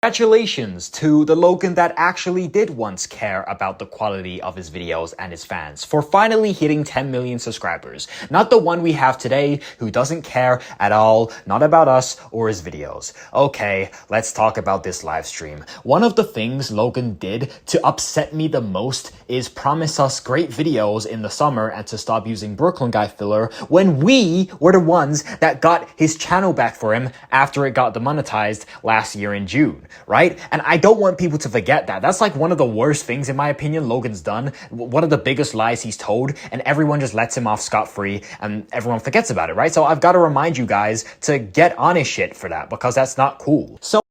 Congratulations to the Logan that actually did once care about the quality of his videos and his fans for finally hitting 10 million subscribers. Not the one we have today who doesn't care at all, not about us or his videos. Okay, let's talk about this live stream. One of the things Logan did to upset me the most is promise us great videos in the summer and to stop using Brooklyn Guy filler when we were the ones that got his channel back for him after it got demonetized last year in June. Right? And I don't want people to forget that. That's like one of the worst things, in my opinion, Logan's done. One of the biggest lies he's told, and everyone just lets him off scot-free and everyone forgets about it, right? So I've got to remind you guys to get on his shit for that because that's not cool. So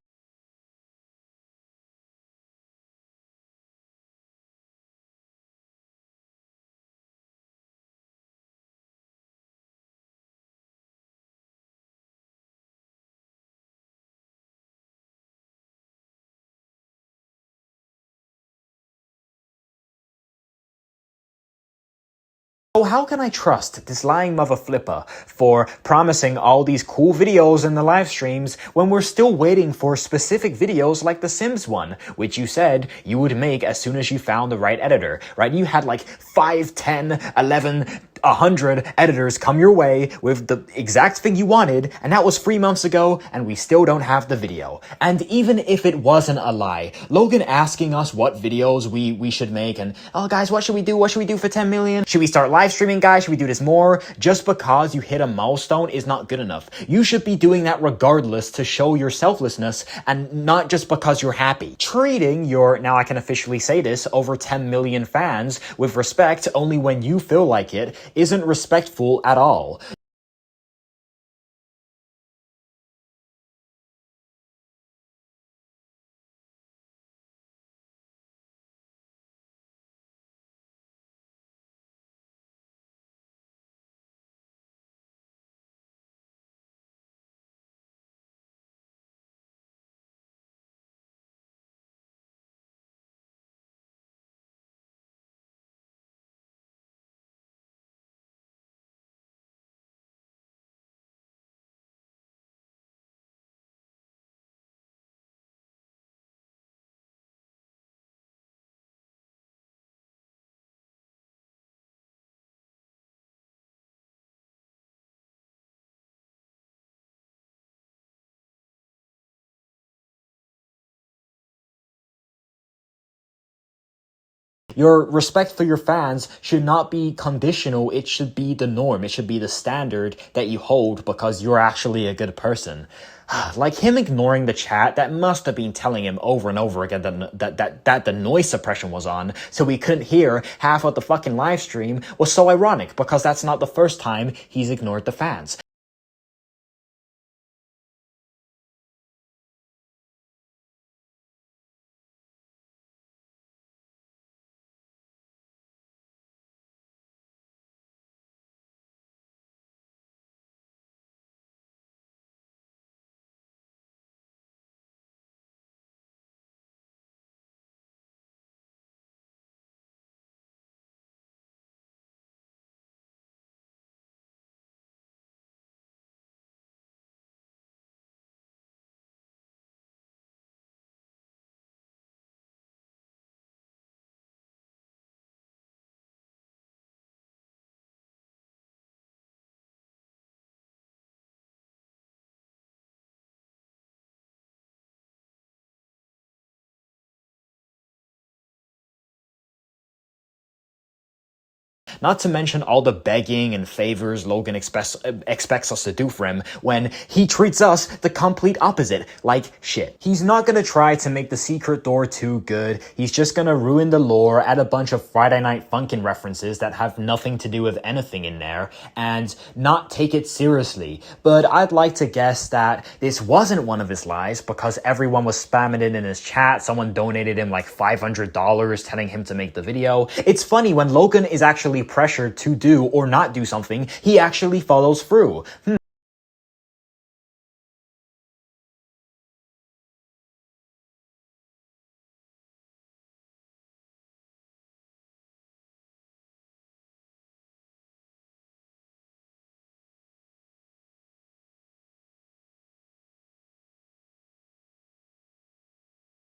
how can I trust this lying mother flipper for promising all these cool videos in the live streams when we're still waiting for specific videos like the Sims one, which you said you would make as soon as you found the right editor, right? You had like 5, 10, 11, 100 editors come your way with the exact thing you wanted, and that was 3 months ago, and we still don't have the video. And even if it wasn't a lie, Logan asking us what videos we should make and, oh guys, what should we do? What should we do for 10 million? Should we start live streaming, guys? Should we do this more? Just because you hit a milestone is not good enough. You should be doing that regardless to show your selflessness and not just because you're happy. Treating your, now I can officially say this, over 10 million fans with respect only when you feel like it isn't respectful at all. Your respect for your fans should not be conditional. It should be the norm. It should be the standard that you hold because you're actually a good person. Like him ignoring the chat, that must have been telling him over and over again that the noise suppression was on, so we couldn't hear half of the fucking live stream was so ironic because that's not the first time he's ignored the fans. Not to mention all the begging and favors Logan expects us to do for him when he treats us the complete opposite, like shit. He's not gonna try to make the secret door too good. He's just gonna ruin the lore, add a bunch of Friday Night Funkin' references that have nothing to do with anything in there, and not take it seriously. But I'd like to guess that this wasn't one of his lies because everyone was spamming it in his chat. Someone donated him like $500 telling him to make the video. It's funny when Logan is actually pressured to do or not do something, he actually follows through.